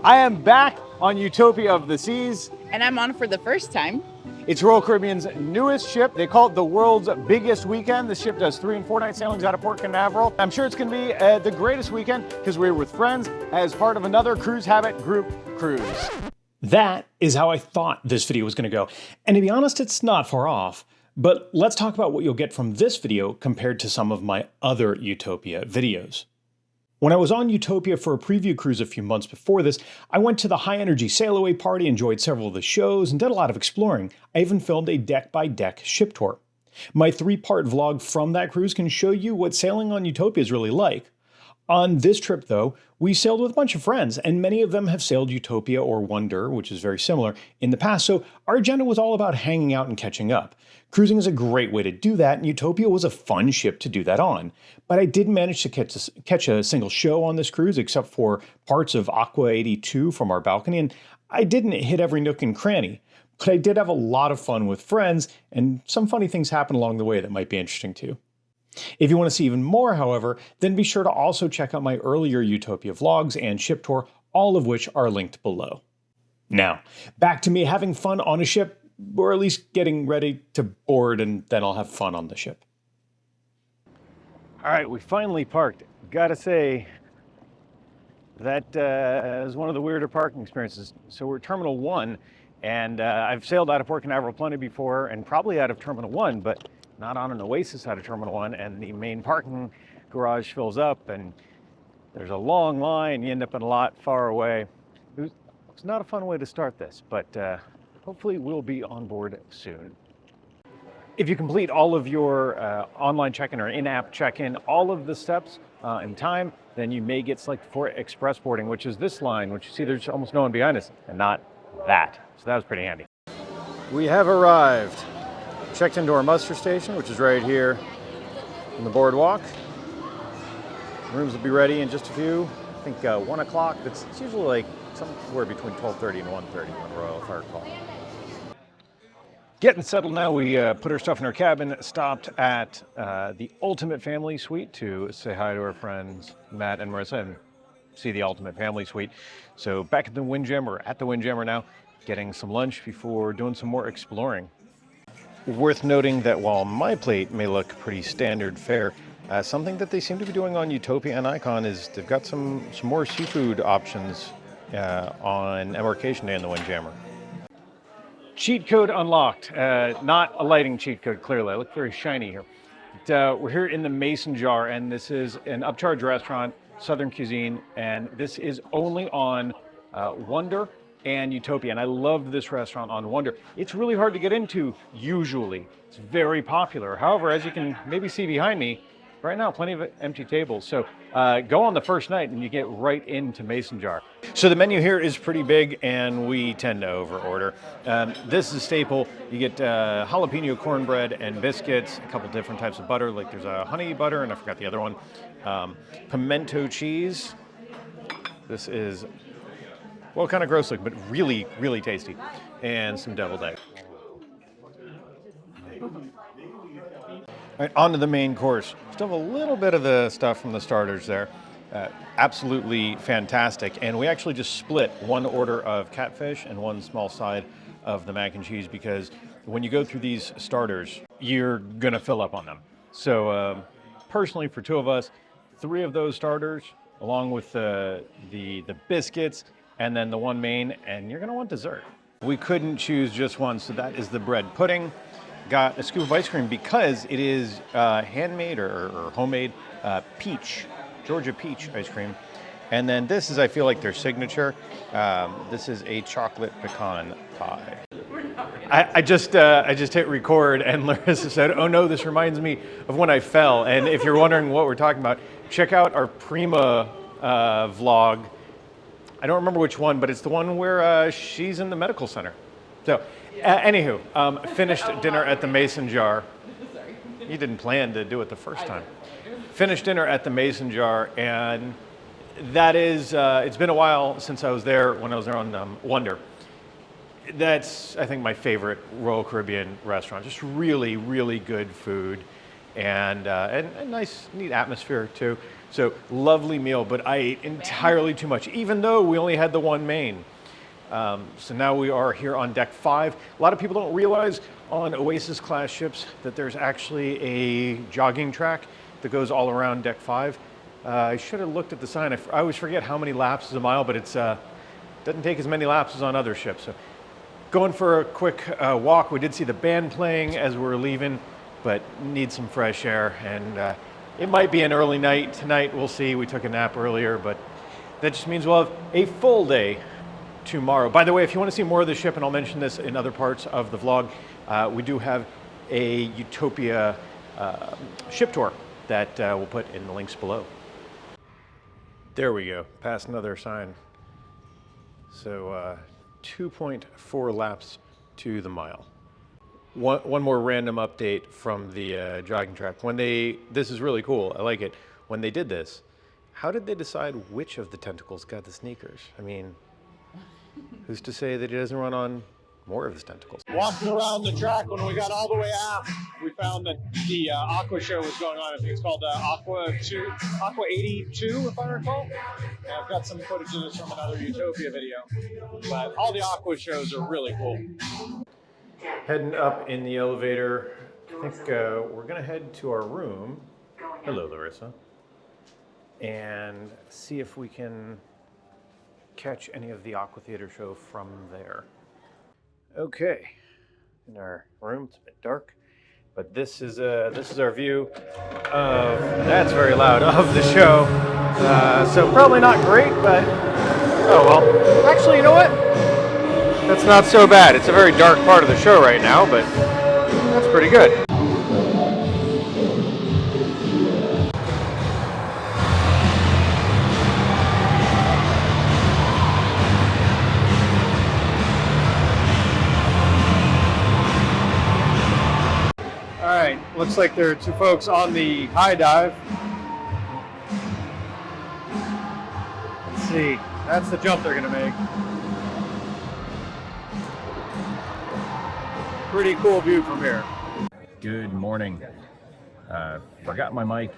I am back on Utopia of the Seas. And I'm on for the first time. It's Royal Caribbean's newest ship. They call it the world's biggest weekend. The ship does 3 and 4 night sailings out of Port Canaveral. I'm sure it's going to be the greatest weekend because we're with friends as part of another CruiseHabit Group Cruise. That is how I thought this video was going to go. And to be honest, it's not far off. But let's talk about what you'll get from this video compared to some of my other Utopia videos. When I was on Utopia for a preview cruise a few months before this, I went to the high-energy sail-away party, enjoyed several of the shows, and did a lot of exploring. I even filmed a deck-by-deck ship tour. My 3-part vlog from that cruise can show you what sailing on Utopia is really like. On this trip, though, we sailed with a bunch of friends, and many of them have sailed Utopia or Wonder, which is very similar, in the past, so our agenda was all about hanging out and catching up. Cruising is a great way to do that, and Utopia was a fun ship to do that on. But I didn't manage to catch a single show on this cruise, except for parts of Aqua 82 from our balcony, and I didn't hit every nook and cranny. But I did have a lot of fun with friends, and some funny things happened along the way that might be interesting too. If you want to see even more, however, then be sure to also check out my earlier Utopia vlogs and ship tour, all of which are linked below. Now, back to me having fun on a ship, or at least getting ready to board, and then I'll have fun on the ship. All right, we finally parked. Gotta say, that is one of the weirder parking experiences. So we're Terminal 1, and I've sailed out of Port Canaveral plenty before, and probably out of Terminal 1, but not on an Oasis out of Terminal 1, and the main parking garage fills up, and there's a long line. You end up in a lot far away. It's not a fun way to start this, but hopefully we'll be on board soon. If you complete all of your online check-in or in-app check-in, all of the steps in time, then you may get selected for express boarding, which is this line, which you see there's almost no one behind us, and not that. So that was pretty handy. We have arrived. Checked into our muster station, which is right here on the boardwalk. Rooms will be ready in just a few. I think 1 o'clock. It's usually like somewhere between 12:30 and 1:30 on Royal, if I recall. Getting settled now. We put our stuff in our cabin, stopped at the Ultimate Family Suite to say hi to our friends Matt and Marissa and see the Ultimate Family Suite. So back at the Windjammer, at the Windjammer now, getting some lunch before doing some more exploring. Worth noting that while my plate may look pretty standard fare, something that they seem to be doing on Utopia and Icon is they've got some more seafood options on Embarkation Day in the Windjammer. Cheat code unlocked. Not a lighting cheat code, clearly. I look very shiny here. But, we're here in the Mason Jar, and this is an upcharge restaurant, Southern cuisine, and this is only on Wonder and Utopia, and I love this restaurant on Wonder. It's really hard to get into usually. It's very popular. However, as you can maybe see behind me, right now plenty of empty tables. So go on the first night and you get right into Mason Jar. So the menu here is pretty big and we tend to over order. This is a staple. You get jalapeno cornbread and biscuits, a couple different types of butter, like there's a honey butter and I forgot the other one. Pimento cheese. This is, well, kind of gross looking, but really, really tasty. And some deviled egg. All right, on to the main course. Still have a little bit of the stuff from the starters there. Absolutely fantastic. And we actually just split one order of catfish and one small side of the mac and cheese because when you go through these starters, you're gonna fill up on them. So personally, for 2 of us, 3 of those starters, along with the biscuits, and then the one main, and you're gonna want dessert. We couldn't choose just one, so that is the bread pudding. Got a scoop of ice cream because it is handmade or homemade peach, Georgia peach ice cream. And then this is, I feel like, their signature. This is a chocolate pecan pie. I just hit record and Larissa said, oh no, this reminds me of when I fell. And if you're wondering what we're talking about, check out our Prima vlog. I don't remember which one, but it's the one where she's in the medical center. So, anywho, finished dinner at the Mason Jar. You didn't plan to do it the first time. Finished dinner at the Mason Jar, and that is, it's been a while since I was there when I was there on Wonder. That's, I think, my favorite Royal Caribbean restaurant. Just really, really good food. and a nice, neat atmosphere too. So lovely meal, but I ate entirely too much, even though we only had the one main. So now we are here on deck 5. A lot of people don't realize on Oasis class ships that there's actually a jogging track that goes all around deck 5. I should have looked at the sign. I always forget how many laps is a mile, but it's doesn't take as many laps as on other ships. So going for a quick walk. We did see the band playing as we were leaving, but need some fresh air. And it might be an early night tonight. We'll see. We took a nap earlier, but that just means we'll have a full day tomorrow. By the way, if you want to see more of the ship, and I'll mention this in other parts of the vlog, we do have a Utopia ship tour that we'll put in the links below. There we go, past another sign. So 2.4 laps to the mile. One more random update from the jogging track. This is really cool, I like it. When they did this, how did they decide which of the tentacles got the sneakers? I mean, who's to say that he doesn't run on more of his tentacles? Walking around the track, when we got all the way aft, we found that the Aqua show was going on. I think it's called Aqua 82, if I recall. And I've got some footage of this from another Utopia video. But all the Aqua shows are really cool. Heading up in the elevator. I think we're gonna head to our room. Hello, Larissa. And see if we can catch any of the Aqua Theater show from there. Okay, in our room, it's a bit dark, but this is our view of, that's very loud, of the show. So probably not great, but oh well. Actually, you know what? That's not so bad. It's a very dark part of the show right now, but that's pretty good. All right, looks like there are two folks on the high dive. Let's see, that's the jump they're gonna make. Pretty cool view from here. Good morning. Forgot my mic,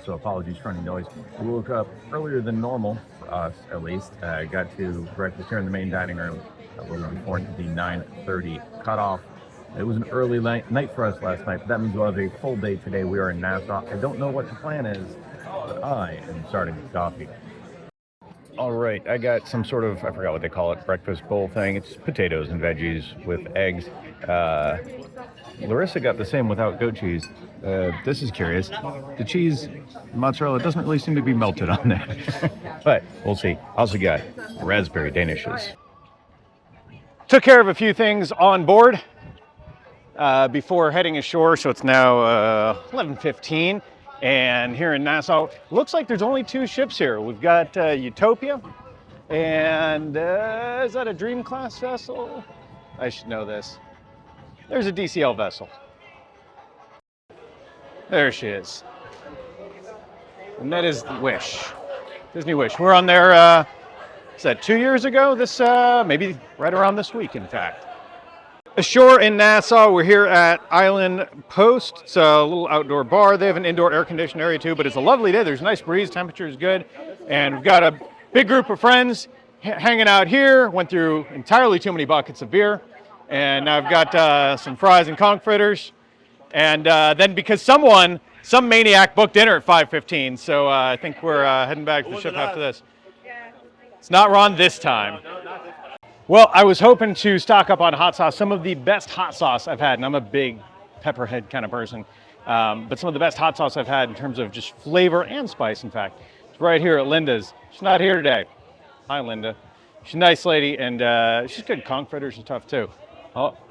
so apologies for any noise. We woke up earlier than normal, for us at least. Got to breakfast here in the main dining room a little before the 9:30 cutoff. It was an early night for us last night, but that means we'll have a full day today. We are in Nassau. I don't know what the plan is, but I am starting with coffee. All right, I got some sort of, I forgot what they call it, breakfast bowl thing. It's potatoes and veggies with eggs. Larissa got the same without goat cheese. This is curious. The cheese, mozzarella, doesn't really seem to be melted on there. But we'll see. Also got raspberry danishes. Took care of a few things on board before heading ashore, so it's now 11:15. And here in Nassau, looks like there's only two ships here. We've got Utopia, and is that a Dream class vessel? I should know this. There's a DCL vessel. There she is. And that is Wish, Disney Wish. We're on there, is that 2 years ago? This, maybe right around this week, in fact. Ashore in Nassau, we're here at Island Post. It's a little outdoor bar. They have an indoor air conditioned area too, but it's a lovely day. There's a nice breeze, temperature is good. And we've got a big group of friends hanging out here. Went through entirely too many buckets of beer. And now I've got some fries and conch fritters. And then because some maniac booked dinner at 5:15, so I think we're heading back to the ship after this. It's not Ron this time. Well, I was hoping to stock up on hot sauce, some of the best hot sauce I've had, and I'm a big pepperhead kind of person, but some of the best hot sauce I've had in terms of just flavor and spice, in fact. It's right here at Linda's. She's not here today. Hi, Linda. She's a nice lady, and she's good. Conch fritters and stuff, too.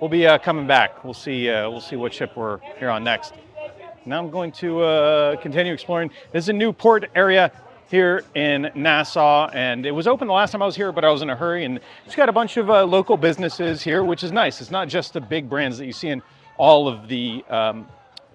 We'll be coming back. We'll see what ship we're here on next. Now I'm going to continue exploring. This is a new port area here in Nassau, and it was open the last time I was here, but I was in a hurry, and it's got a bunch of local businesses here, which is nice. It's not just the big brands that you see in all of the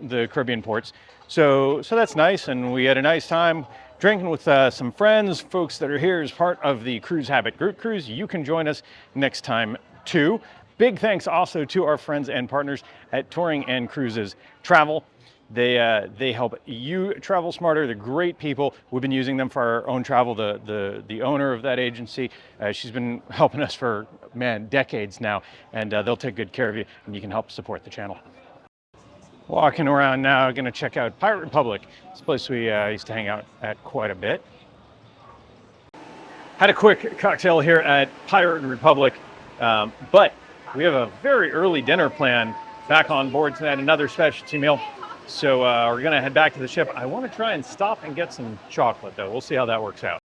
Caribbean ports. So that's nice, and we had a nice time drinking with some friends, folks that are here as part of the CruiseHabit Group Cruise. You can join us next time too. Big thanks also to our friends and partners at Touring and Cruises Travel. They help you travel smarter. They're great people. We've been using them for our own travel. The owner of that agency, she's been helping us for, man, decades now, and they'll take good care of you, and you can help support the channel. Walking around now, gonna check out Pirate Republic. It's a place we used to hang out at quite a bit. Had a quick cocktail here at Pirate Republic, but we have a very early dinner plan back on board tonight, another specialty meal. So we're gonna head back to the ship. I wanna try and stop and get some chocolate though. We'll see how that works out.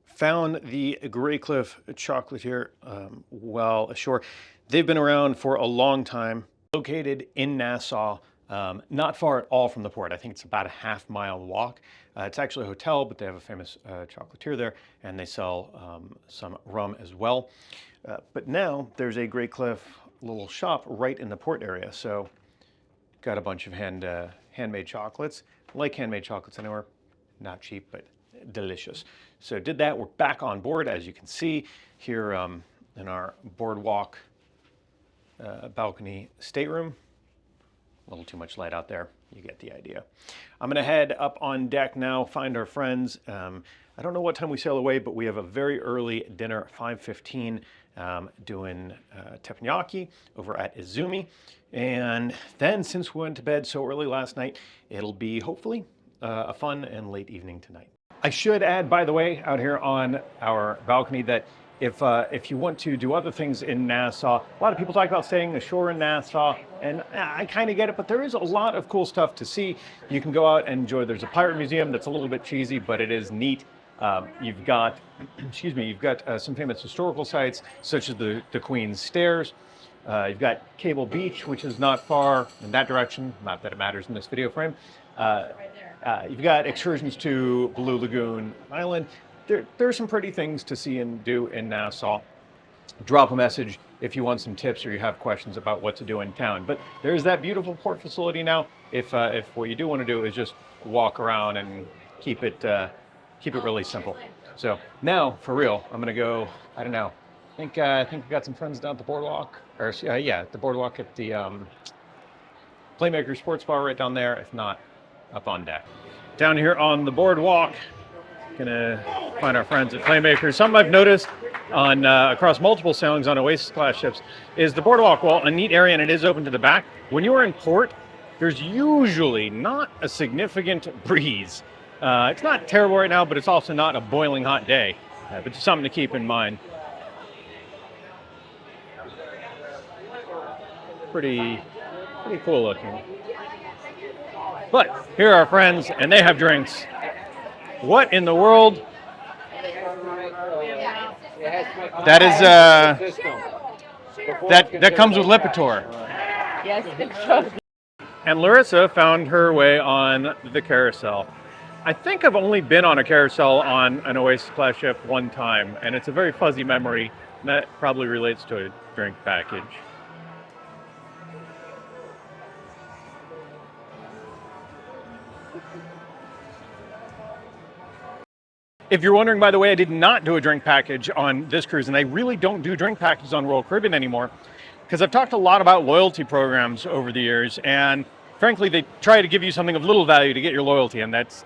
Found the Grey Cliff chocolatier well ashore. They've been around for a long time, located in Nassau, not far at all from the port. I think it's about a half-mile walk. It's actually a hotel, but they have a famous chocolatier there, and they sell some rum as well. But now there's a Grey Cliff little shop right in the port area. So got a bunch of handmade chocolates. Like handmade chocolates anywhere, not cheap, but delicious. So did that. We're back on board, as you can see here in our boardwalk balcony stateroom. A little too much light out there. You get the idea. I'm gonna head up on deck now, find our friends. I don't know what time we sail away, but we have a very early dinner, 5:15, doing Tepanyaki over at Izumi. And then since we went to bed so early last night, it'll be hopefully a fun and late evening tonight. I should add, by the way, out here on our balcony that if you want to do other things in Nassau, a lot of people talk about staying ashore in Nassau, and I kind of get it, but there is a lot of cool stuff to see. You can go out and enjoy. There's a pirate museum that's a little bit cheesy, but it is neat. You've got, you've got some famous historical sites, such as the Queen's Stairs. You've got Cable Beach, which is not far in that direction, not that it matters in this video frame. You've got excursions to Blue Lagoon Island. There's some pretty things to see and do in Nassau. Drop a message if you want some tips or you have questions about what to do in town. But there's that beautiful port facility now. If what you do want to do is just walk around and keep it really simple. So now, for real, I'm gonna go. I don't know. I think we've got some friends down at the boardwalk, or yeah, at the boardwalk at the Playmakers Sports Bar right down there. If not, up on deck. Down here on the boardwalk. Gonna find our friends at Playmakers. Something I've noticed on across multiple sailings on Oasis class ships is the boardwalk wall, a neat area, and it is open to the back. When you are in port, there's usually not a significant breeze. It's not terrible right now, but it's also not a boiling hot day. But it's something to keep in mind. Pretty cool looking. But here are our friends, and they have drinks. What in the world? That is that comes with Lipitor. Yes. And Larissa found her way on the carousel. I think I've only been on a carousel on an Oasis class ship one time, and it's a very fuzzy memory that probably relates to a drink package. If you're wondering, by the way, I did not do a drink package on this cruise, and I really don't do drink packages on Royal Caribbean anymore, because I've talked a lot about loyalty programs over the years, and frankly, they try to give you something of little value to get your loyalty, and it's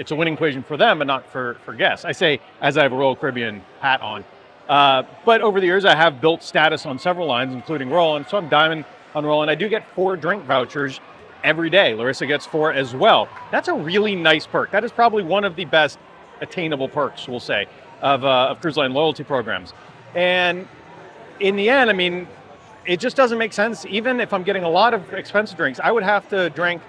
a winning equation for them, but not for guests. I say as I have a Royal Caribbean hat on. But over the years, I have built status on several lines, including Royal, and so I'm Diamond on Royal, and I do get 4 drink vouchers every day. Larissa gets 4 as well. That's a really nice perk. That is probably one of the best attainable perks, we'll say, of cruise line loyalty programs. And in the end, I mean, it just doesn't make sense. Even if I'm getting a lot of expensive drinks, I would have to drink,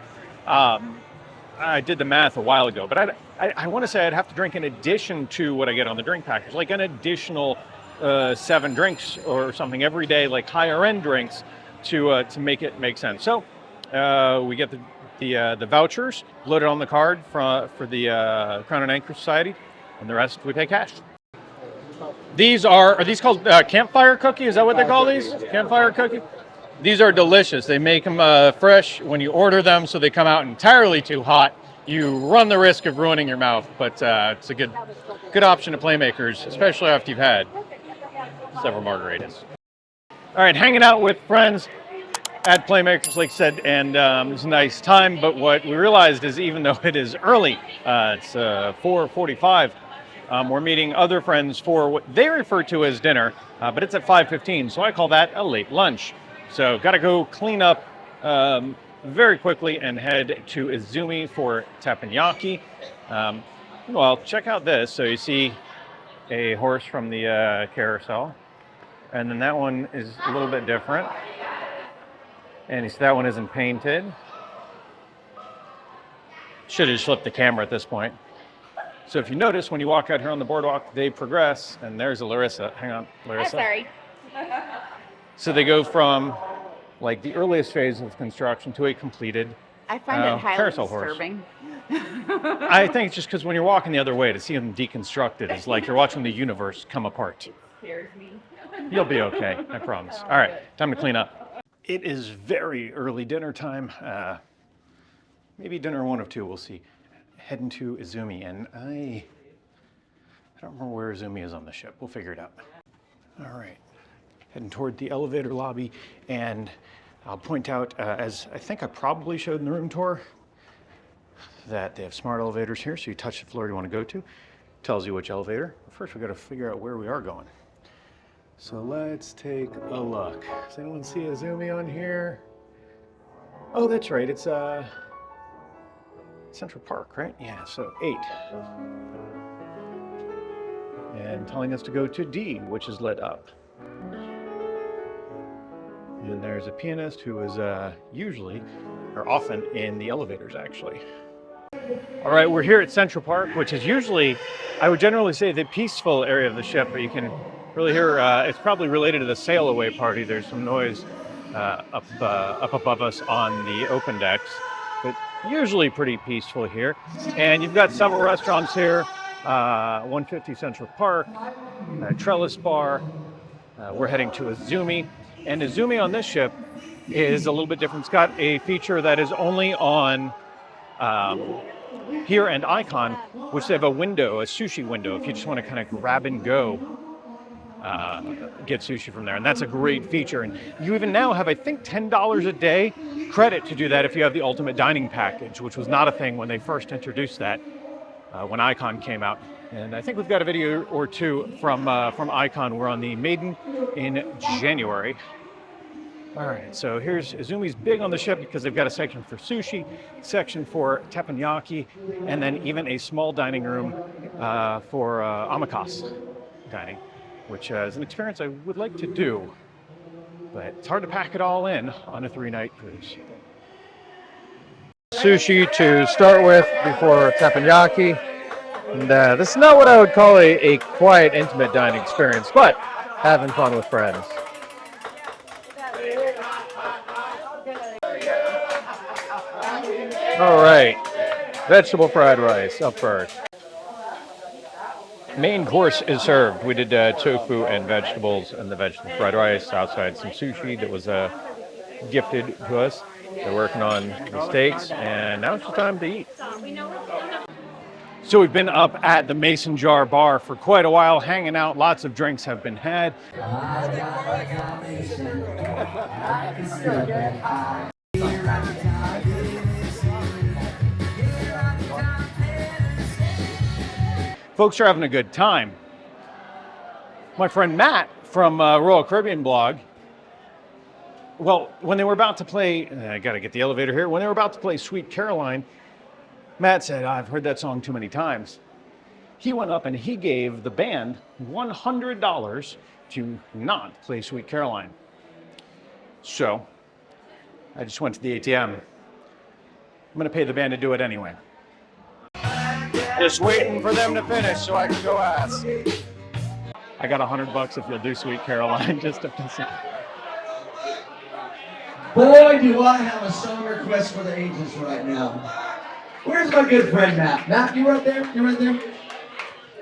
I did the math a while ago, but I want to say I'd have to drink in addition to what I get on the drink package, like an additional 7 drinks or something every day, like higher end drinks to make it make sense. So we get the vouchers loaded on the card for the Crown and Anchor Society, and the rest we pay cash. These are these called campfire cookie? Is that what they call these? Campfire cookie? These are delicious. They make them fresh when you order them, so they come out entirely too hot. You run the risk of ruining your mouth, but it's a good option to Playmakers, especially after you've had several margaritas. All right, hanging out with friends. at Playmakers, like I said, and it was a nice time. But what we realized is, even though it is early, it's 4:45. We're meeting other friends for what they refer to as dinner, but it's at 5:15, so I call that a late lunch. So got to go clean up very quickly and head to Izumi for Tepanyaki. Well, check out this. So you see a horse from the carousel, and then that one is a little bit different. And you see that one isn't painted. Should have just flipped the camera at this point. So if you notice, when you walk out here on the boardwalk, they progress, and there's a Larissa. Hang on, Larissa. Sorry. So they go from like the earliest phase of construction to a completed I find it highly carousel horse. disturbing. I think it's just because when you're walking the other way, to see them deconstructed is like you're watching the universe come apart. It scares me. You'll be okay, I promise. All right, time to clean up. It is very early dinner time. Maybe dinner one of two, we'll see. Heading to Izumi, and I don't remember where Izumi is on the ship. We'll figure it out. All right, heading toward the elevator lobby, and I'll point out, as I think I probably showed in the room tour, that they have smart elevators here, so you touch the floor you want to go to. Tells you which elevator. First, we got to figure out where we are going. So let's take a look. Does anyone see Izumi on here? Oh, that's right. It's Central Park, right? Yeah, so 8. And telling us to go to D, which is lit up. And there's a pianist who is usually, or often, in the elevators, actually. All right, we're here at Central Park, which is usually, I would generally say, the peaceful area of the ship, but you can really hear, it's probably related to the sail away party. There's some noise up above us on the open decks, but usually pretty peaceful here. And you've got several restaurants here, 150 Central Park, Trellis Bar. We're heading to Izumi. And Izumi on this ship is a little bit different. It's got a feature that is only on here and Icon, which they have a window, a sushi window, if you just want to kind of grab and go, get sushi from there. And that's a great feature. And you even now have, I think, $10 a day credit to do that if you have the Ultimate Dining Package, which was not a thing when they first introduced that, when Icon came out. And I think we've got a video or two from Icon. We're on the Maiden in January. All right, so here's Izumi's big on the ship because they've got a section for sushi, section for teppanyaki, and then even a small dining room for omakase dining, which is an experience I would like to do, but it's hard to pack it all in on a 3-night cruise. Sushi to start with before teppanyaki. And this is not what I would call a quiet, intimate dining experience, but having fun with friends. All right, vegetable fried rice up first. Main course is served. We did tofu and vegetables and the vegetable fried rice. Outside some sushi that was gifted to us. They're working on the steaks, and now it's time to eat. So we've been up at the Mason Jar Bar for quite a while, hanging out. Lots of drinks have been had. Folks are having a good time. My friend Matt from Royal Caribbean blog, well, when they were about to play, I gotta get the elevator here. When they were about to play Sweet Caroline, Matt said, I've heard that song too many times. He went up and he gave the band $100 to not play Sweet Caroline. So I just went to the ATM. I'm gonna pay the band to do it anyway. Just waiting for them to finish so I can go ask. I got $100 if you'll do Sweet Caroline, just to listen. Boy, do I have a song request for the ages right now. Where's my good friend Matt? Matt, you right there? You right there?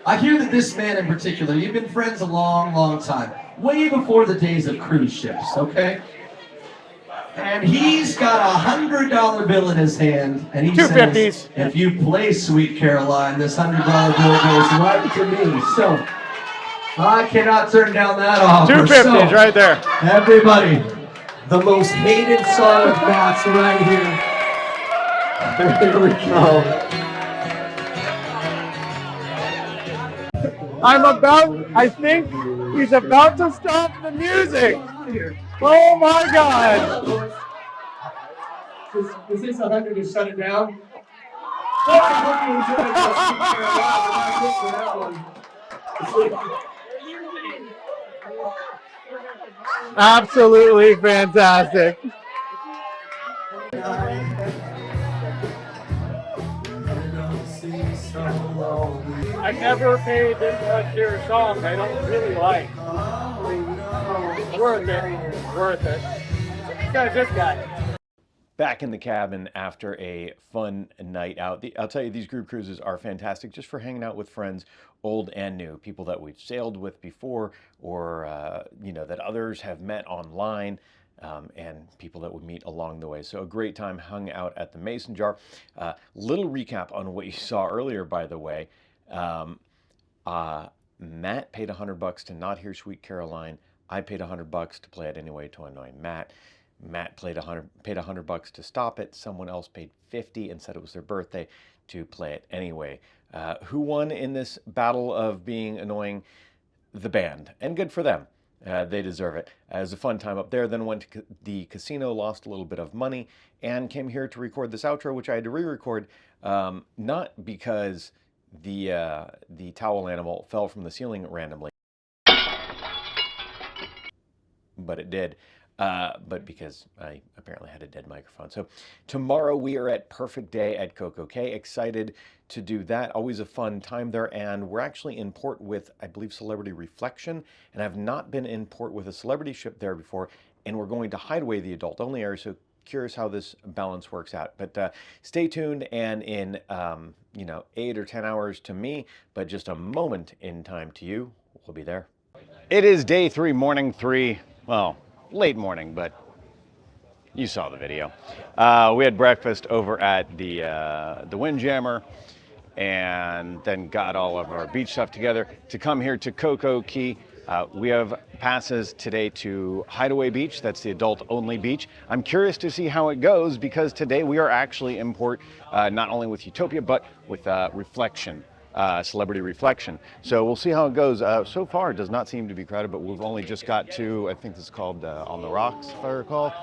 I hear that this man in particular, you've been friends a long, long time. Way before the days of cruise ships, okay? And he's got a $100 bill in his hand, and he says, if you play Sweet Caroline, this $100 bill goes right to me. So, I cannot turn down that offer. 250s right there. Everybody, the most hated song of Matt's right here. There we go. I think he's about to stop the music. Oh my God. Is this 100 to shut it down? Absolutely fantastic. I never paid this much to a song I don't really like. Worth it. Worth it. Because this guy. Back in the cabin after a fun night out. I'll tell you, these group cruises are fantastic just for hanging out with friends, old and new, people that we've sailed with before, or that others have met online, and people that we meet along the way. So a great time hung out at the Mason Jar. Little recap on what you saw earlier, by the way. Matt paid $100 to not hear Sweet Caroline. I paid $100 to play it anyway to annoy Matt. Matt paid $100 to stop it. Someone else paid $50 and said it was their birthday to play it anyway. Who won in this battle of being annoying? The band, and good for them. They deserve it. It was a fun time up there. Then went to the casino, lost a little bit of money, and came here to record this outro, which I had to re-record, not because the towel animal fell from the ceiling randomly, but it did. But because I apparently had a dead microphone. So tomorrow we are at Perfect Day at CocoCay. Excited to do that. Always a fun time there. And we're actually in port with, I believe, Celebrity Reflection. And I've not been in port with a celebrity ship there before. And we're going to Hideaway, the adult-only area. So curious how this balance works out. But stay tuned. And in 8 or 10 hours to me, but just a moment in time to you, we'll be there. It is day 3, morning 3. Well, late morning, but you saw the video. We had breakfast over at the Windjammer, and then got all of our beach stuff together to come here to CocoCay. We have passes today to Hideaway Beach. That's the adult-only beach. I'm curious to see how it goes because today we are actually in port, not only with Utopia, but with Reflection. Celebrity Reflection. So we'll see how it goes. So far, it does not seem to be crowded, but we've only just got to, I think this is called On the Rocks, if I recall.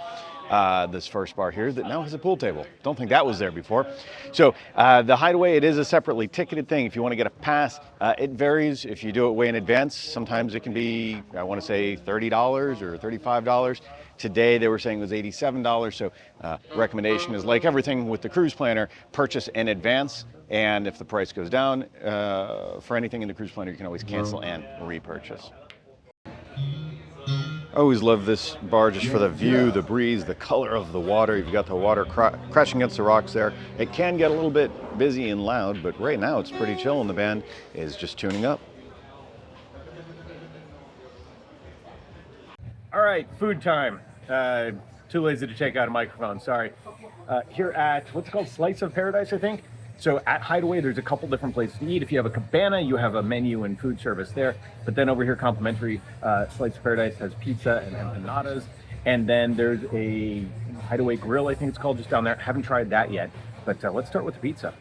This first bar here that now has a pool table. Don't think that was there before. So the Hideaway, it is a separately ticketed thing. If you want to get a pass, it varies. If you do it way in advance, sometimes it can be, I want to say $30 or $35. Today they were saying it was $87. So recommendation is, like everything with the cruise planner, purchase in advance. And if the price goes down for anything in the cruise planner, you can always cancel and repurchase. I always love this bar just for the view, the breeze, the color of the water. You've got the water crashing against the rocks there. It can get a little bit busy and loud, but right now it's pretty chill and the band is just tuning up. All right, food time. Too lazy to take out a microphone, sorry. Here at, what's it called, Slice of Paradise, I think? So at Hideaway, there's a couple different places to eat. If you have a Cabana, you have a menu and food service there. But then over here, complimentary, Slice of Paradise has pizza and empanadas. And then there's a Hideaway Grill, I think it's called, just down there. Haven't tried that yet, but let's start with the pizza.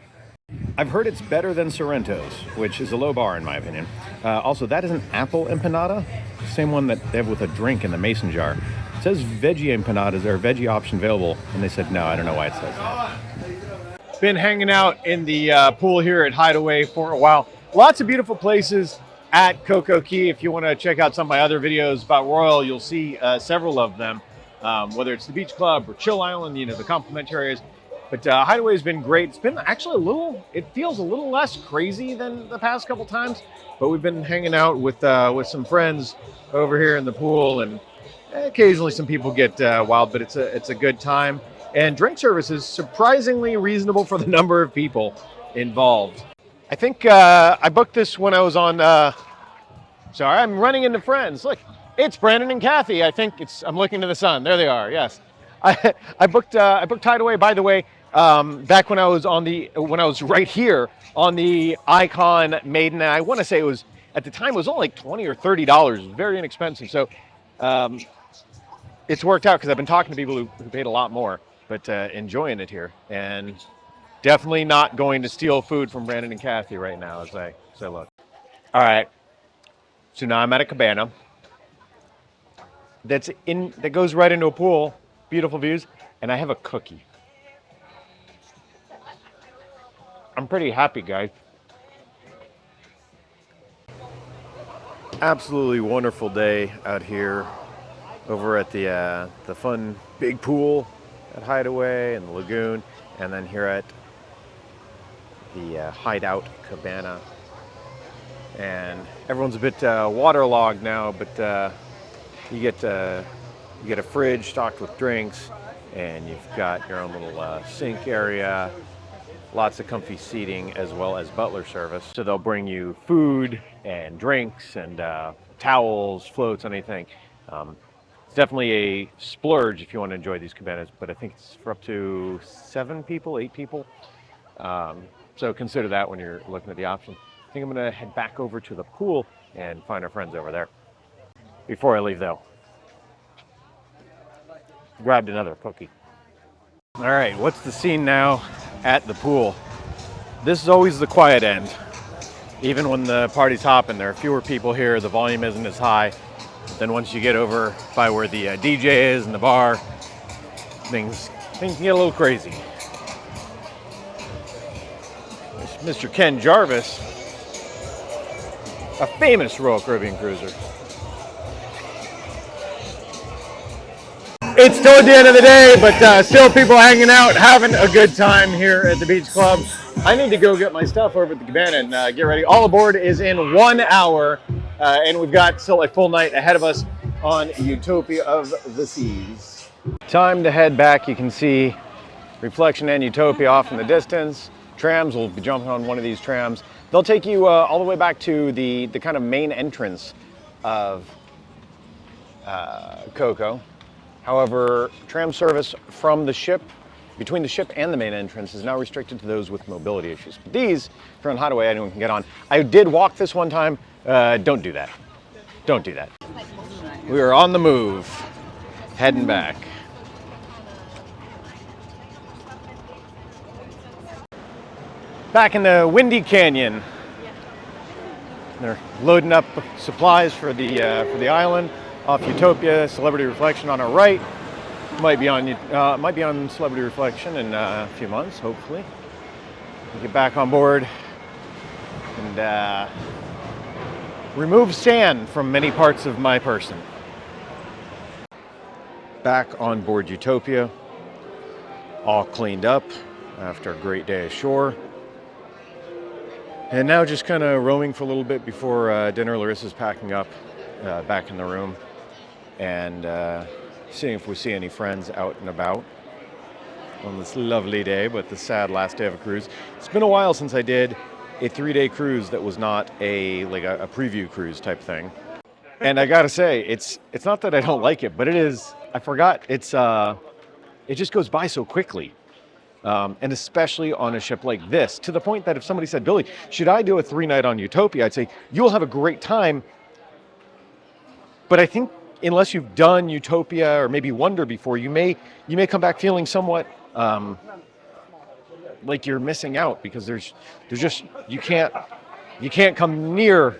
I've heard it's better than Sorrento's, which is a low bar in my opinion. Also, that is an apple empanada, same one that they have with a drink in the mason jar. It says veggie empanadas or veggie option available, and they said no. I don't know why it says that. Been hanging out in the pool here at Hideaway for a while. Lots of beautiful places at CocoCay. If you want to check out some of my other videos about Royal, you'll see several of them, whether it's the Beach Club or Chill Island, the complimentary areas. But Hideaway has been great. It's been actually it feels a little less crazy than the past couple times, but we've been hanging out with some friends over here in the pool, and occasionally some people get wild, but it's a good time. And drink service is surprisingly reasonable for the number of people involved. I think I booked this when I was on, sorry, I'm running into friends. Look, it's Brandon and Kathy. I'm looking to the sun. There they are, yes. I booked Hideaway, by the way, back when I was right here on the Icon Maiden. And I want to say it was, at the time, it was only like $20 or $30, very inexpensive. So it's worked out because I've been talking to people who paid a lot more, but enjoying it here, and definitely not going to steal food from Brandon and Kathy right now as I look. All right, so now I'm at a cabana that goes right into a pool, beautiful views, and I have a cookie. I'm pretty happy, guys. Absolutely wonderful day out here over at the fun big pool at Hideaway and the lagoon, and then here at the Hideout Cabana. And everyone's a bit waterlogged now, but you get a fridge stocked with drinks, and you've got your own little sink area, lots of comfy seating, as well as butler service. So they'll bring you food and drinks and towels, floats, anything. It's definitely a splurge if you want to enjoy these cabanas, but I think it's for up to 7 people, 8 people. So consider that when you're looking at the option. I think I'm going to head back over to the pool and find our friends over there. Before I leave, though, grabbed another cookie. All right, what's the scene now at the pool? This is always the quiet end. Even when the party's hopping, there are fewer people here, the volume isn't as high. But then once you get over by where the DJ is and the bar, things can get a little crazy. There's Mr. Ken Jarvis, a famous Royal Caribbean cruiser. It's toward the end of the day, but still people hanging out, having a good time here at the beach club. I need to go get my stuff over at the cabana and get ready. All aboard is in 1 hour, and we've got still a full night ahead of us on Utopia of the Seas. Time to head back. You can see Reflection and Utopia off in the distance. Trams, we'll be jumping on one of these trams. They'll take you all the way back to the kind of main entrance of CocoCay. However, tram service from the ship, between the ship and the main entrance, is now restricted to those with mobility issues. But these, if you're on Hideaway, anyone can get on. I did walk this one time. Don't do that. Don't do that. We are on the move, heading back. Back in the Windy Canyon. They're loading up supplies for the island. Off Utopia, Celebrity Reflection on our right. Might be on Celebrity Reflection in a few months, hopefully. We'll get back on board and remove sand from many parts of my person. Back on board Utopia, all cleaned up after a great day ashore. And now just kind of roaming for a little bit before dinner. Larissa's packing up back in the room. And seeing if we see any friends out and about on this lovely day, but the sad last day of a cruise. It's been a while since I did a 3-day cruise that was not a preview cruise type thing. And I gotta say, it's not that I don't like it, but it is. I forgot. It just goes by so quickly, and especially on a ship like this. To the point that if somebody said, "Billy, should I do a 3-night on Utopia?" I'd say you'll have a great time, but I think, unless you've done Utopia or maybe Wonder before, you may come back feeling somewhat like you're missing out, because there's just you can't come near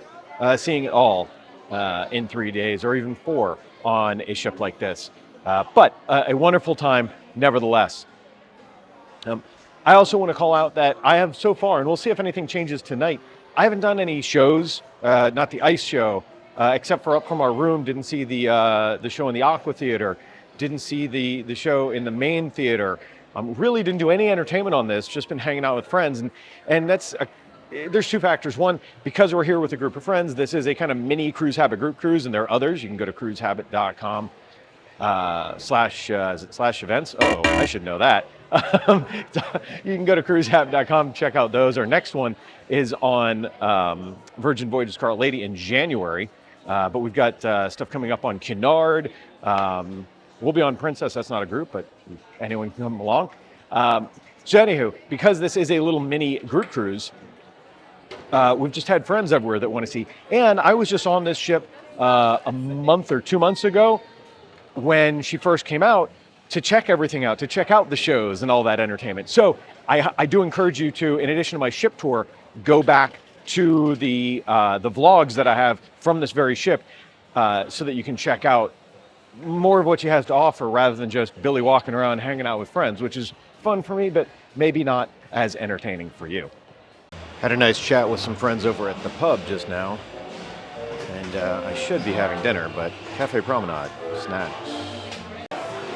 seeing it all in 3 days or even 4 on a ship like this. But a wonderful time nevertheless. I also want to call out that I have so far, and we'll see if anything changes tonight, I haven't done any shows, not the ice show. Except for up from our room, didn't see the show in the Aqua Theater, didn't see the show in the main theater. Really didn't do any entertainment on this, just been hanging out with friends. And there's 2 factors. One, because we're here with a group of friends, this is a kind of mini CruiseHabit Group Cruise, and there are others. You can go to cruisehabit.com /events. Oh, I should know that. You can go to cruisehabit.com, check out those. Our next one is on Virgin Voyages Scarlet Lady in January. But we've got stuff coming up on Cunard. We'll be on Princess. That's not a group, but anyone can come along. So anywho, because this is a little mini group cruise, we've just had friends everywhere that want to see. And I was just on this ship a month or 2 months ago. when she first came out to check everything out, to check out the shows and all that entertainment. So I do encourage you to, in addition to my ship tour, go back to the vlogs that I have from this very ship so that you can check out more of what she has to offer rather than just Billy walking around hanging out with friends, which is fun for me, but maybe not as entertaining for you. Had a nice chat with some friends over at the pub just now, and I should be having dinner, but Cafe Promenade, snacks.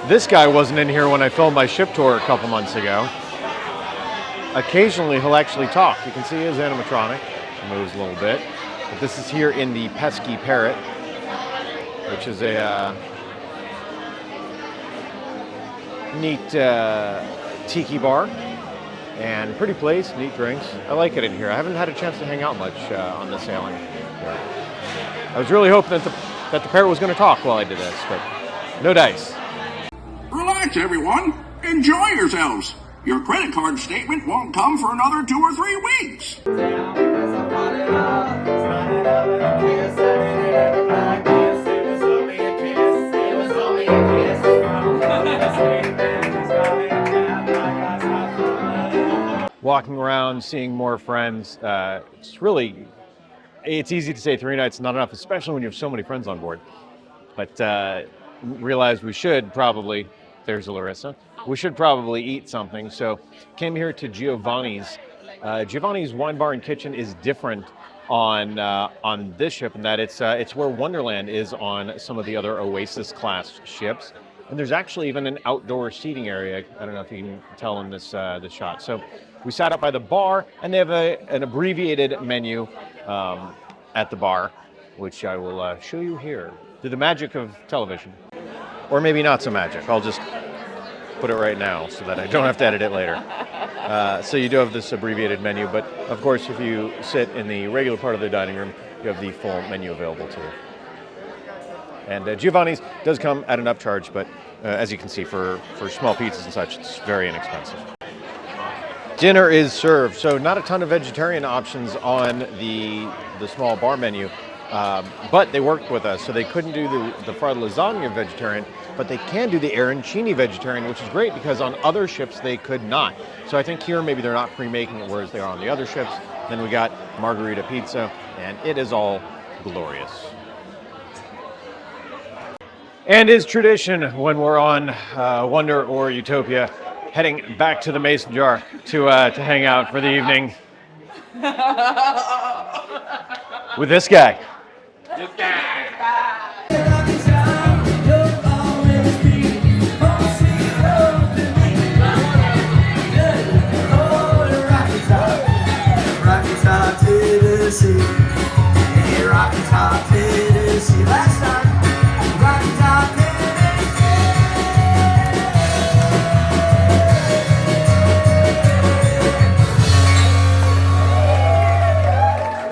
This guy wasn't in here when I filmed my ship tour a couple months ago. Occasionally he'll actually talk. You can see his animatronic moves a little bit, but this is here in the Pesky Parrot, which is a neat tiki bar and pretty place, neat drinks. I like it in here. I haven't had a chance to hang out much on this sailing. I was really hoping that the parrot was going to talk while I did this, but no dice. Relax, everyone. Enjoy yourselves. Your credit card statement won't come for another 2 or 3 weeks. Walking around, seeing more friends, it's easy to say 3 nights is not enough, especially when you have so many friends on board. But realized we should probably, there's Larissa, we should probably eat something. So came here to Giovanni's. Giovanni's Wine Bar and Kitchen is different on this ship in that it's where Wonderland is on some of the other Oasis class ships. And there's actually even an outdoor seating area. I don't know if you can tell in this shot. So we sat up by the bar, and they have an abbreviated menu at the bar, which I will show you here through the magic of television. Or maybe not so magic. I'll just put it right now so that I don't have to edit it later. So you do have this abbreviated menu, but of course if you sit in the regular part of the dining room, you have the full menu available to you. And Giovanni's does come at an upcharge, but as you can see, for small pizzas and such, it's very inexpensive. Dinner is served, so not a ton of vegetarian options on the small bar menu, but they worked with us, so they couldn't do the fried lasagna vegetarian, but they can do the arancini vegetarian, which is great because on other ships they could not. So I think here maybe they're not pre-making it, whereas they are on the other ships. Then we got margarita pizza, and it is all glorious. And is tradition when we're on Wonder or Utopia, heading back to the Mason Jar to hang out for the evening with this guy.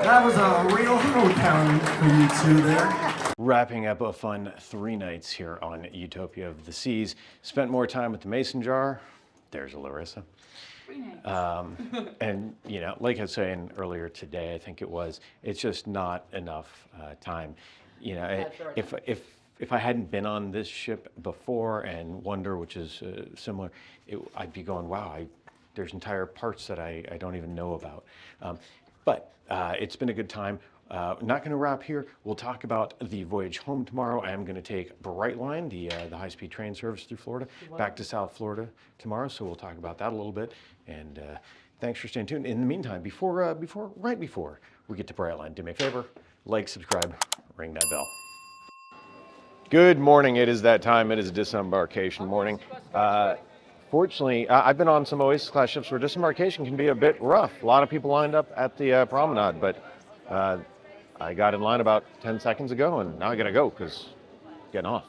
That was a real hometown for you two there. Wrapping up a fun 3 nights here on Utopia of the Seas. Spent more time at the Mason Jar. There's a Larissa. And you know, like I was saying earlier today, I think it's just not enough time. You know, if I hadn't been on this ship before and Wonder, which is similar, I'd be going, wow, there's entire parts that I don't even know about. But it's been a good time. Not going to wrap here. We'll talk about the voyage home tomorrow. I am going to take Brightline, the high-speed train service through Florida, back to South Florida tomorrow. So we'll talk about that a little bit. And thanks for staying tuned. In the meantime, right before we get to Brightline, do me a favor, like, subscribe, ring that bell. Good morning. It is that time. It is disembarkation morning. Fortunately, I've been on some Oasis class ships where disembarkation can be a bit rough. A lot of people lined up at the promenade, but I got in line about 10 seconds ago, and now I gotta go because I'm getting off.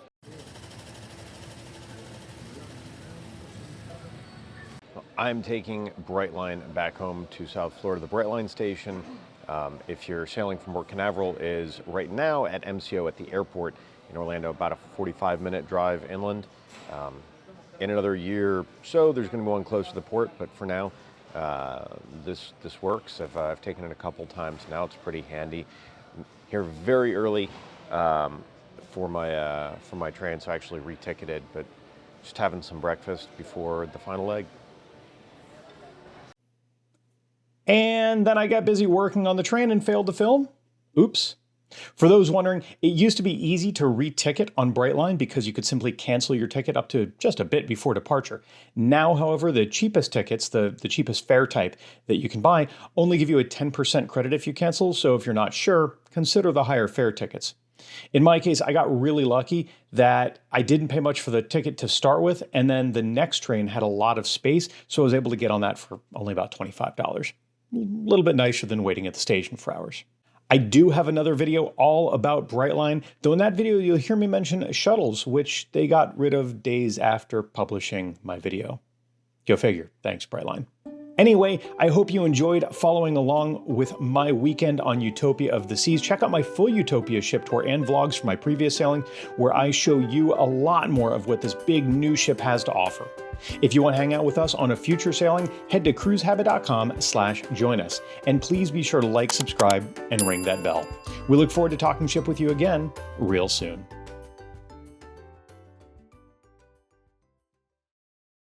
I'm taking Brightline back home to South Florida. The Brightline station, if you're sailing from Port Canaveral, is right now at MCO at the airport in Orlando, about a 45-minute drive inland. In another year or so, there's going to be one close to the port, but for now, this works. I've taken it a couple times now. It's pretty handy. Here very early, for my train, so I actually reticketed, but just having some breakfast before the final leg. And then I got busy working on the train and failed to film. Oops. For those wondering, it used to be easy to reticket on Brightline because you could simply cancel your ticket up to just a bit before departure. Now, however, the cheapest tickets, the cheapest fare type that you can buy, only give you a 10% credit if you cancel, so if you're not sure, consider the higher fare tickets. In my case, I got really lucky that I didn't pay much for the ticket to start with, and then the next train had a lot of space, so I was able to get on that for only about $25. A little bit nicer than waiting at the station for hours. I do have another video all about Brightline, though in that video you'll hear me mention shuttles, which they got rid of days after publishing my video. Go figure. Thanks, Brightline. Anyway, I hope you enjoyed following along with my weekend on Utopia of the Seas. Check out my full Utopia ship tour and vlogs from my previous sailing, where I show you a lot more of what this big new ship has to offer. If you want to hang out with us on a future sailing, head to cruisehabit.com/join us. And please be sure to like, subscribe, and ring that bell. We look forward to talking ship with you again real soon.